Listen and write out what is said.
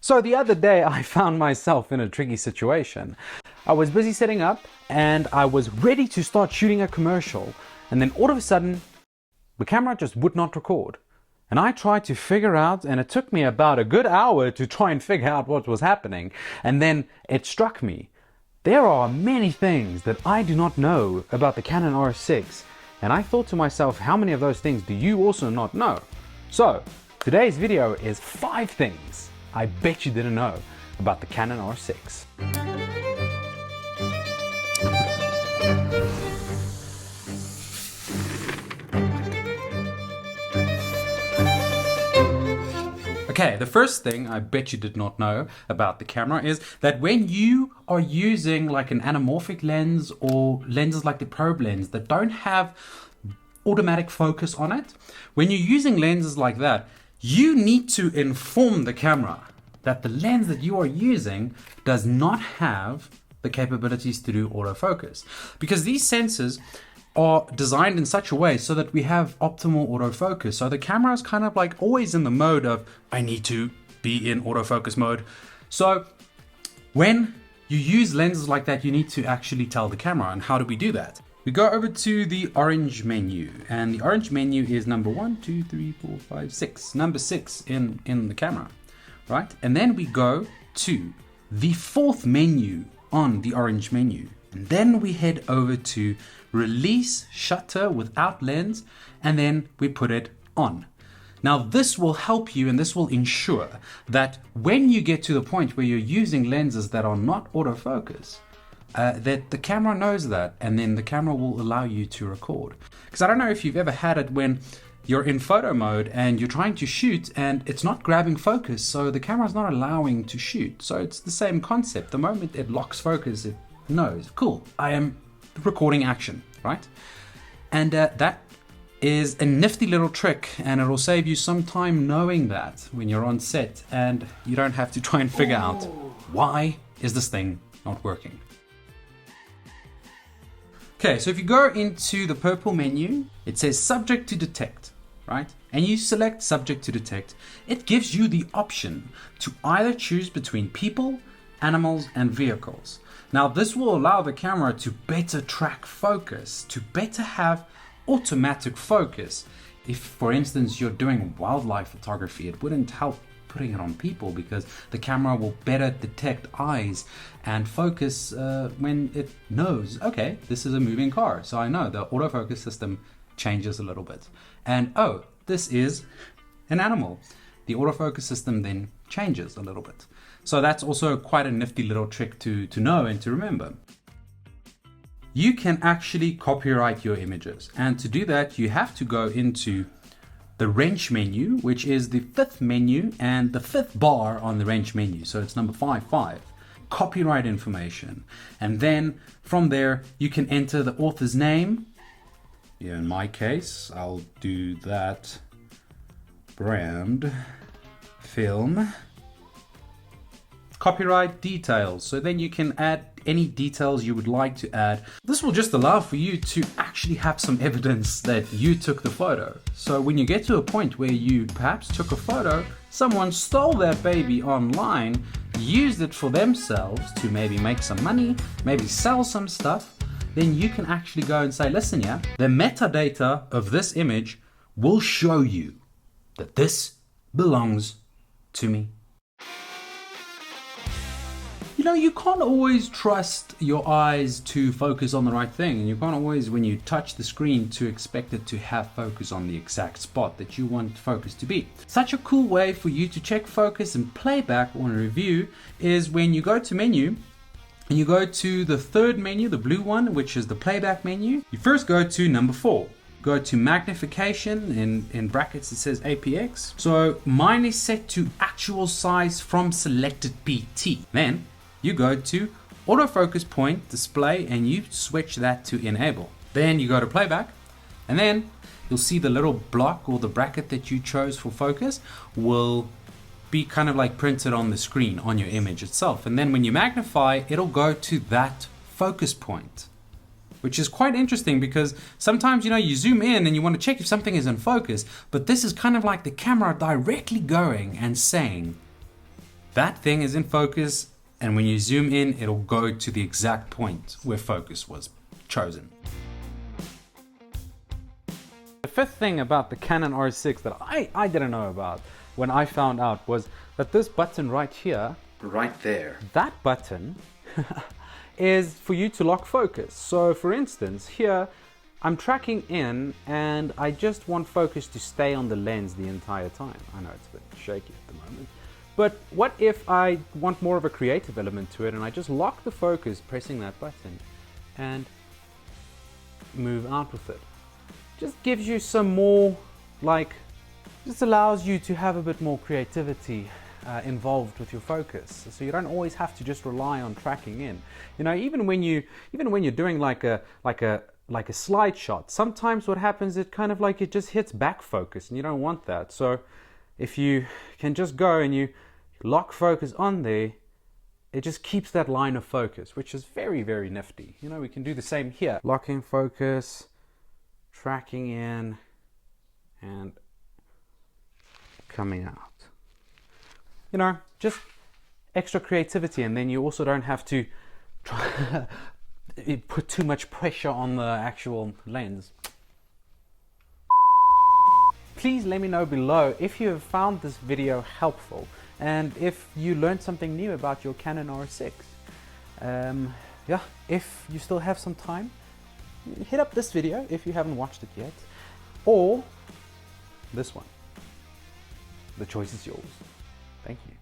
So the other day I found myself in a tricky situation. I was busy setting up and I was ready to start shooting a commercial, and then all of a sudden the camera just would not record. And I tried to figure out, and it took me about a good hour to try and figure out what was happening. And then it struck me. There are many things that I do not know about the Canon R6. And I thought to myself, how many of those things do you also not know? So today's video is 5 things I bet you didn't know about the Canon R6. Okay, the first thing I bet you did not know about the camera is that when you are using like an anamorphic lens or lenses like the probe lens that don't have automatic focus on it, when you're using lenses like that, you need to inform the camera that the lens that you are using does not have the capabilities to do autofocus. Because these sensors are designed in such a way so that we have optimal autofocus. So the camera is kind of like always in the mode of, I need to be in autofocus mode. So when you use lenses like that, you need to actually tell the camera. And how do we do that? We go over to the orange menu, and the orange menu is number 1, 2, 3, 4, 5, 6, number 6 in the camera, right? And then we go to the 4th menu on the orange menu. And then we head over to release shutter without lens, and then we put it on. Now this will help you, and this will ensure that when you get to the point where you're using lenses that are not autofocus, that the camera knows that, and then the camera will allow you to record. Because I don't know if you've ever had it when you're in photo mode and you're trying to shoot and it's not grabbing focus, so the camera's not allowing to shoot. So it's the same concept. The moment it locks focus, it knows, cool, I am recording action, right? And that is a nifty little trick, and it'll save you some time knowing that when you're on set, and you don't have to try and figure out why is this thing not working. Okay, so if you go into the purple menu, it says subject to detect, right? And you select subject to detect. It gives you the option to either choose between people, animals, and vehicles. Now this will allow the camera to better track focus, to better have automatic focus. If, for instance, you're doing wildlife photography, it wouldn't help putting it on people because the camera will better detect eyes and focus when it knows, okay, this is a moving car. So I know the autofocus system changes a little bit. And oh, this is an animal. The autofocus system then changes a little bit. So that's also quite a nifty little trick to know and to remember. You can actually copyright your images. And to do that, you have to go into the wrench menu, which is the 5th menu and the 5th bar on the wrench menu. So it's number 5. Copyright information. And then from there, you can enter the author's name. Yeah, in my case, I'll do that. Brand, film, copyright details. So then you can add any details you would like to add. This will just allow for you to actually have some evidence that you took the photo. So when you get to a point where you perhaps took a photo, someone stole that baby online, used it for themselves to maybe make some money, maybe sell some stuff, then you can actually go and say, listen, yeah, the metadata of this image will show you that this belongs to me. You know, you can't always trust your eyes to focus on the right thing, and you can't always, when you touch the screen, to expect it to have focus on the exact spot that you want focus to be. Such a cool way for you to check focus and playback on a review is when you go to menu and you go to the 3rd menu, the blue one, which is the playback menu. You first go to number 4. Go to magnification, in brackets it says APX. So mine is set to actual size from selected PT. Then you go to autofocus point display and you switch that to enable. Then you go to playback, and then you'll see the little block or the bracket that you chose for focus will be kind of like printed on the screen on your image itself. And then when you magnify, it'll go to that focus point, which is quite interesting because sometimes, you know, you zoom in and you want to check if something is in focus, but this is kind of like the camera directly going and saying, that thing is in focus, and when you zoom in, it'll go to the exact point where focus was chosen. The fifth thing about the Canon R6 that I didn't know about when I found out was that this button right here, right there, that button is for you to lock focus. So for instance, here I'm tracking in and I just want focus to stay on the lens the entire time. I know it's a bit shaky at the moment, but what if I want more of a creative element to it and I just lock the focus pressing that button and move out with it? Just gives you some more, like, just allows you to have a bit more creativity involved with your focus, so you don't always have to just rely on tracking in. You know, even when you're doing like a slide shot, sometimes what happens, it kind of like it just hits back focus, and you don't want that. So if you can just go and you lock focus on there, it just keeps that line of focus, which is very, very nifty. You know, we can do the same here. Locking focus, tracking in, and coming out. You know, just extra creativity, and then you also don't have to try put too much pressure on the actual lens. Please let me know below if you have found this video helpful and if you learned something new about your Canon R6. Yeah, if you still have some time, hit up this video if you haven't watched it yet, or this one. The choice is yours. Thank you.